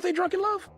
Beyonce drunk in love?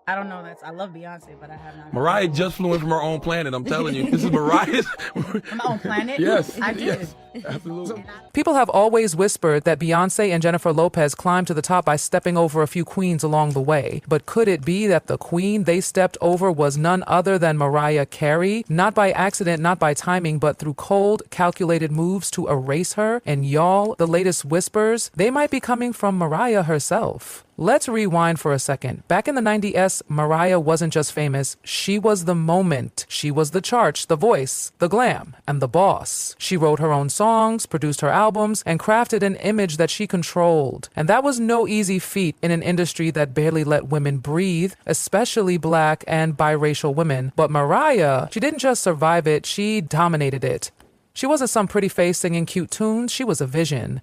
I don't know. I love Beyonce, but I have not. Mariah just flew in from her own planet. I'm telling you, this is Mariah's. From my own planet? Yes, I did. yes, absolutely. People have always whispered that Beyoncé and Jennifer Lopez climbed to the top by stepping over a few queens along the way. But could it be that the queen they stepped over was none other than Mariah Carey? Not by accident, not by timing, but through cold, calculated moves to erase her. And y'all, the latest whispers, they might be coming from Mariah herself. Let's rewind for a second. Back in the 90s, Mariah wasn't just famous. She was the moment. She was the charts, the voice, the glam, and the boss. She wrote her own songs, produced her albums, and crafted an image that she controlled. And that was no easy feat in an industry that barely let women breathe, especially black and biracial women. But Mariah, she didn't just survive it, she dominated it. She wasn't some pretty face singing cute tunes, she was a vision.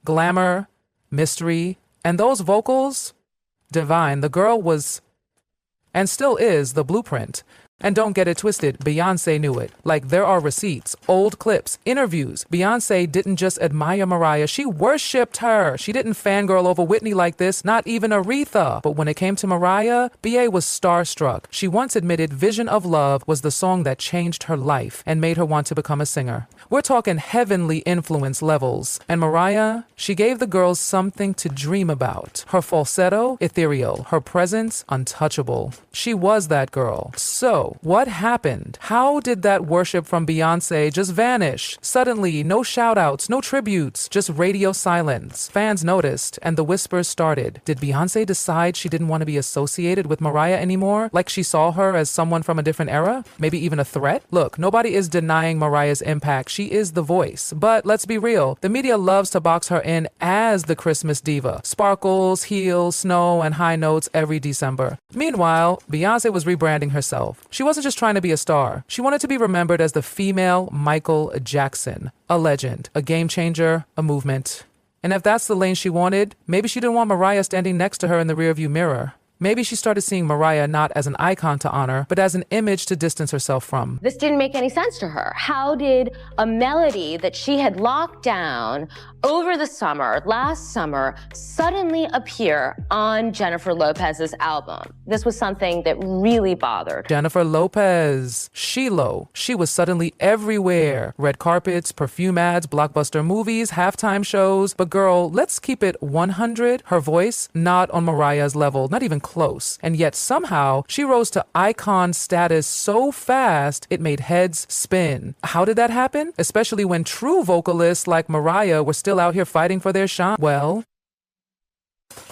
Glamour, mystery, and those vocals, divine. The girl was, and still is, the blueprint. And don't get it twisted, Beyoncé knew it. Like, there are receipts, old clips, interviews. Beyoncé didn't just admire Mariah, she worshipped her. She didn't fangirl over Whitney like this, not even Aretha. But when it came to Mariah, B.A. was starstruck. She once admitted Vision of Love was the song that changed her life and made her want to become a singer. We're talking heavenly influence levels. And Mariah, she gave the girls something to dream about. Her falsetto, ethereal. Her presence, untouchable. She was that girl. So, what happened? How did that worship from Beyoncé just vanish? Suddenly, no shout-outs, no tributes, just radio silence. Fans noticed, and the whispers started. Did Beyoncé decide she didn't want to be associated with Mariah anymore? Like she saw her as someone from a different era? Maybe even a threat? Look, nobody is denying Mariah's impact. She is the voice. But let's be real. The media loves to box her in as the Christmas diva. Sparkles, heels, snow, and high notes every December. Meanwhile, Beyoncé was rebranding herself. She wasn't just trying to be a star. She wanted to be remembered as the female Michael Jackson, a legend, a game changer, a movement. And if that's the lane she wanted, maybe she didn't want Mariah standing next to her in the rearview mirror. Maybe she started seeing Mariah not as an icon to honor, but as an image to distance herself from. This didn't make any sense to her. How did a melody that she had locked down over the summer, last summer, suddenly appear on Jennifer Lopez's album? This was something that really bothered. Jennifer Lopez, J.Lo. She was suddenly everywhere. Red carpets, perfume ads, blockbuster movies, halftime shows. But girl, let's keep it 100. Her voice, not on Mariah's level, not even close. And yet somehow she rose to icon status so fast it made heads spin. How did that happen? Especially when true vocalists like Mariah were still out here fighting for their shine. Well,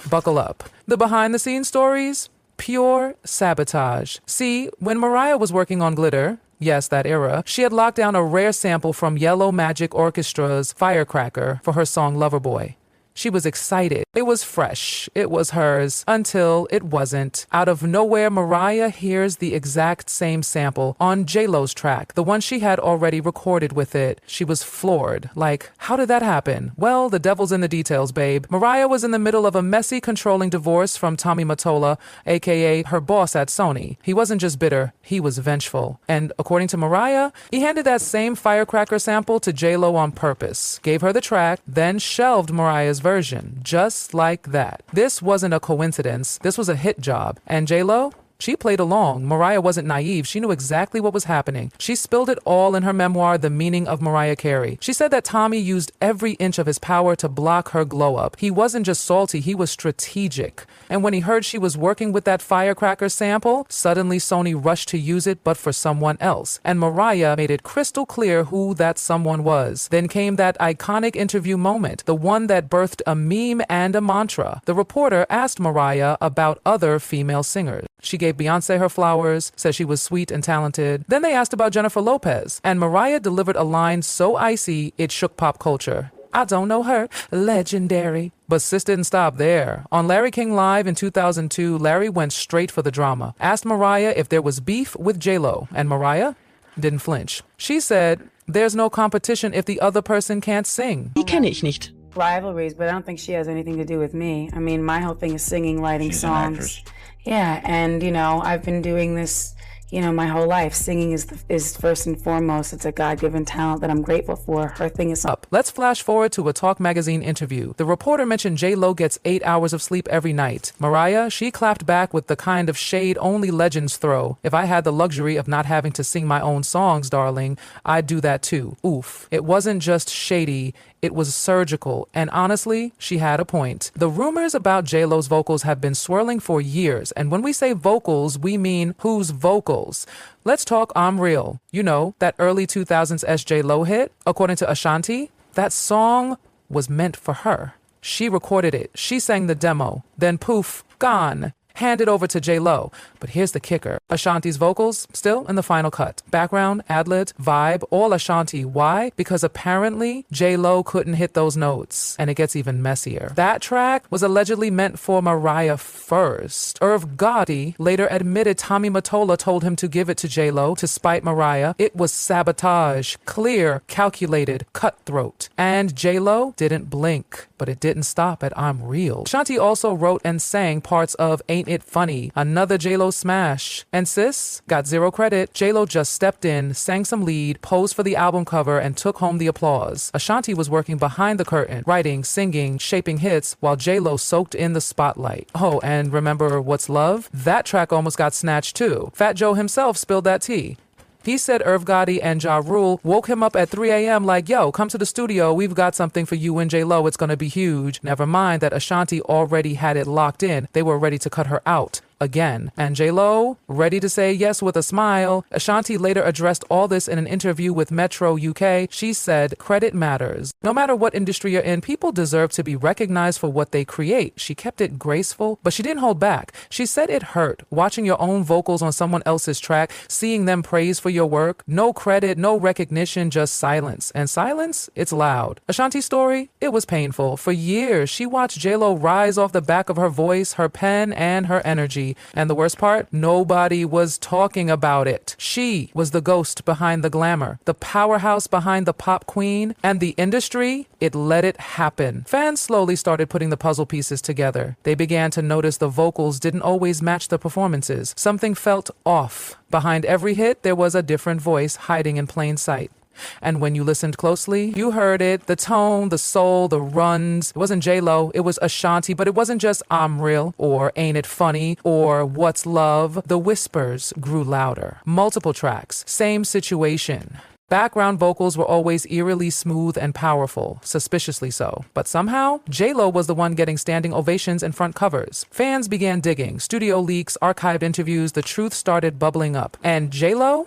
buckle up. The behind the scenes stories? Pure sabotage. See, when Mariah was working on Glitter, yes, that era, she had locked down a rare sample from Yellow Magic Orchestra's Firecracker for her song Loverboy. She was excited. It was fresh. It was hers until it wasn't. Out of nowhere, Mariah hears the exact same sample on J.Lo's track, the one she had already recorded with it. She was floored. Like, how did that happen? Well, the devil's in the details, babe. Mariah was in the middle of a messy, controlling divorce from Tommy Mottola, aka her boss at Sony. He wasn't just bitter, he was vengeful. And according to Mariah, he handed that same Firecracker sample to J.Lo on purpose, gave her the track, then shelved Mariah's version, just like that. This wasn't a coincidence. This was a hit job. And J.Lo? She played along. Mariah wasn't naive. She knew exactly what was happening. She spilled it all in her memoir, The Meaning of Mariah Carey. She said that Tommy used every inch of his power to block her glow up. He wasn't just salty, he was strategic. And when he heard she was working with that Firecracker sample, suddenly Sony rushed to use it, but for someone else. And Mariah made it crystal clear who that someone was. Then came that iconic interview moment, the one that birthed a meme and a mantra. The reporter asked Mariah about other female singers. She gave Beyoncé her flowers, said she was sweet and talented. Then they asked about Jennifer Lopez, and Mariah delivered a line so icy it shook pop culture. I don't know her, legendary. But sis didn't stop there. On Larry King Live in 2002, Larry went straight for the drama. Asked Mariah if there was beef with J.Lo, and Mariah didn't flinch. She said, there's no competition if the other person can't sing. Die kenne ich nicht. Rivalries, but I don't think she has anything to do with me. I mean, my whole thing is singing, writing songs. Yeah, and, I've been doing this, my whole life. Singing is first and foremost. It's a God-given talent that I'm grateful for. Her thing is up. Let's flash forward to a Talk magazine interview. The reporter mentioned J.Lo gets 8 hours of sleep every night. Mariah, she clapped back with the kind of shade only legends throw. If I had the luxury of not having to sing my own songs, darling, I'd do that too. Oof. It wasn't just shady, it was surgical, and honestly, she had a point. The rumors about J.Lo's vocals have been swirling for years, and when we say vocals, we mean whose vocals? Let's talk I'm Real. You know, that early 2000s J.Lo hit? According to Ashanti, that song was meant for her. She recorded it, she sang the demo, then poof, gone. Handed over to J.Lo. But here's the kicker. Ashanti's vocals, still in the final cut. Background, ad-lib, vibe, all Ashanti. Why? Because apparently J.Lo couldn't hit those notes. And it gets even messier. That track was allegedly meant for Mariah first. Irv Gotti later admitted Tommy Mottola told him to give it to J.Lo to spite Mariah. It was sabotage. Clear, calculated, cutthroat. And J.Lo didn't blink. But it didn't stop at I'm Real. Ashanti also wrote and sang parts of Ain't It Funny, another J.Lo smash. And sis got zero credit. J.Lo just stepped in, sang some lead, posed for the album cover, and took home the applause. Ashanti was working behind the curtain, writing, singing, shaping hits, while J.Lo soaked in the spotlight. Oh, and remember What's Love? That track almost got snatched too. Fat Joe himself spilled that tea. He said Irv Gotti and Ja Rule woke him up at 3 a.m. like, yo, come to the studio. We've got something for you and J.Lo. It's going to be huge. Never mind that Ashanti already had it locked in. They were ready to cut her out. Again. And J.Lo, ready to say yes with a smile. Ashanti later addressed all this in an interview with Metro UK. She said, credit matters. No matter what industry you're in, people deserve to be recognized for what they create. She kept it graceful, but she didn't hold back. She said it hurt, watching your own vocals on someone else's track, seeing them praise for your work. No credit, no recognition, just silence. And silence, it's loud. Ashanti's story, it was painful. For years, she watched J.Lo rise off the back of her voice, her pen, and her energy. And the worst part, nobody was talking about it. She was the ghost behind the glamour, the powerhouse behind the pop queen, and the industry, it let it happen. Fans slowly started putting the puzzle pieces together. They began to notice the vocals didn't always match the performances. Something felt off. Behind every hit, there was a different voice hiding in plain sight. And when you listened closely, you heard it, the tone, the soul, the runs. It wasn't J.Lo, it was Ashanti, but it wasn't just I'm Real or Ain't It Funny or What's Love. The whispers grew louder. Multiple tracks, same situation. Background vocals were always eerily smooth and powerful, suspiciously so. But somehow, J.Lo was the one getting standing ovations and front covers. Fans began digging, studio leaks, archived interviews, the truth started bubbling up. And J.Lo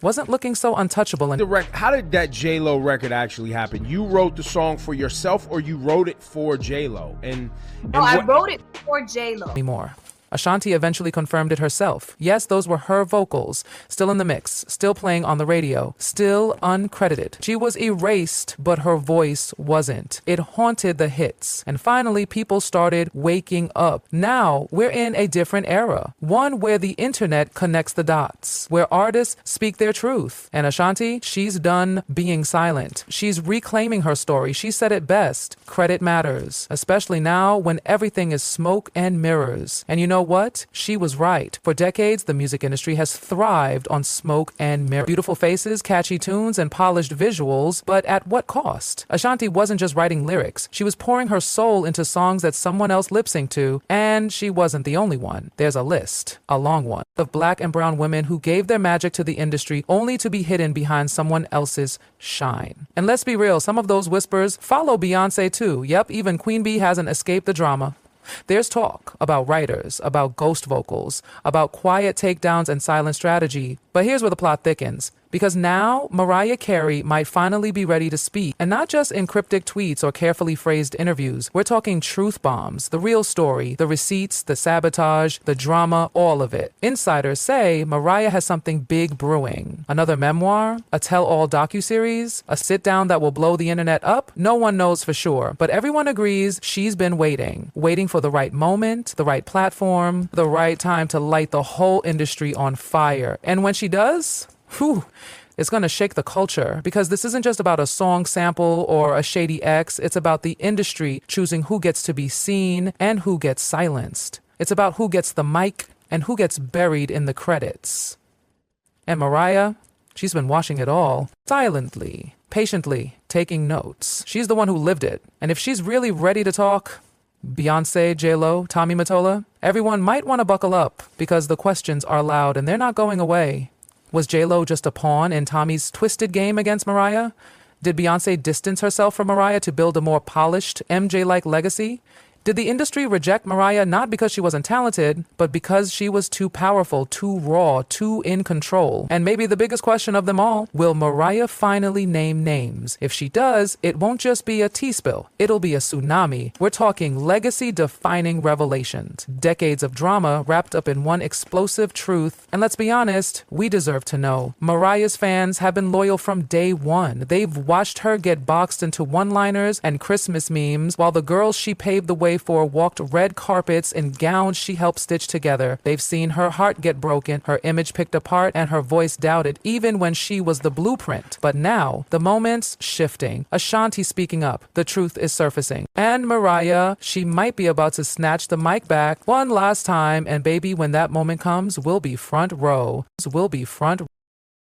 wasn't looking so untouchable. How did that J.Lo record actually happen? You wrote the song for yourself or you wrote it for J.Lo? I wrote it for J.Lo. Anymore. Ashanti eventually confirmed it herself. Yes, those were her vocals, still in the mix, still playing on the radio, still uncredited. She was erased, but her voice wasn't. It haunted the hits. And finally, people started waking up. Now, we're in a different era. One where the internet connects the dots, where artists speak their truth. And Ashanti, she's done being silent. She's reclaiming her story. She said it best. Credit matters, especially now when everything is smoke and mirrors. And you know what? She was right. For decades, the music industry has thrived on smoke and mirror. Beautiful faces, catchy tunes, and polished visuals, but at what cost? Ashanti wasn't just writing lyrics. She was pouring her soul into songs that someone else lip-synced to, and she wasn't the only one. There's a list, a long one, of black and brown women who gave their magic to the industry only to be hidden behind someone else's shine. And let's be real, some of those whispers follow Beyoncé too. Yep, even Queen Bee hasn't escaped the drama. There's talk about writers, about ghost vocals, about quiet takedowns and silent strategy. But here's where the plot thickens. Because now Mariah Carey might finally be ready to speak, and not just in cryptic tweets or carefully phrased interviews. We're talking truth bombs, the real story, the receipts, the sabotage, the drama, all of it. Insiders say Mariah has something big brewing. Another memoir, a tell-all docuseries, a sit-down that will blow the internet up. No one knows for sure, but everyone agrees she's been waiting for the right moment, the right platform, the right time to light the whole industry on fire. And when she does, whew, it's going to shake the culture, because this isn't just about a song sample or a shady X. It's about the industry choosing who gets to be seen and who gets silenced. It's about who gets the mic and who gets buried in the credits. And Mariah, she's been watching it all, silently, patiently, taking notes. She's the one who lived it. And if she's really ready to talk, Beyoncé, J.Lo, Tommy Mottola, everyone might want to buckle up because the questions are loud and they're not going away. Was J.Lo just a pawn in Tommy's twisted game against Mariah? Did Beyoncé distance herself from Mariah to build a more polished, MJ-like legacy? Did the industry reject Mariah not because she wasn't talented, but because she was too powerful, too raw, too in control? And maybe the biggest question of them all, will Mariah finally name names? If she does, it won't just be a tea spill. It'll be a tsunami. We're talking legacy-defining revelations. Decades of drama wrapped up in one explosive truth. And let's be honest, we deserve to know. Mariah's fans have been loyal from day one. They've watched her get boxed into one-liners and Christmas memes, while the girls she paved the way for walked red carpets in gowns she helped stitch together. They've seen her heart get broken, her image picked apart, and her voice doubted, even when she was the blueprint. But now, the moment's shifting. Ashanti speaking up. The truth is surfacing. And Mariah, she might be about to snatch the mic back one last time, and baby, when that moment comes, we'll be front row. We'll be front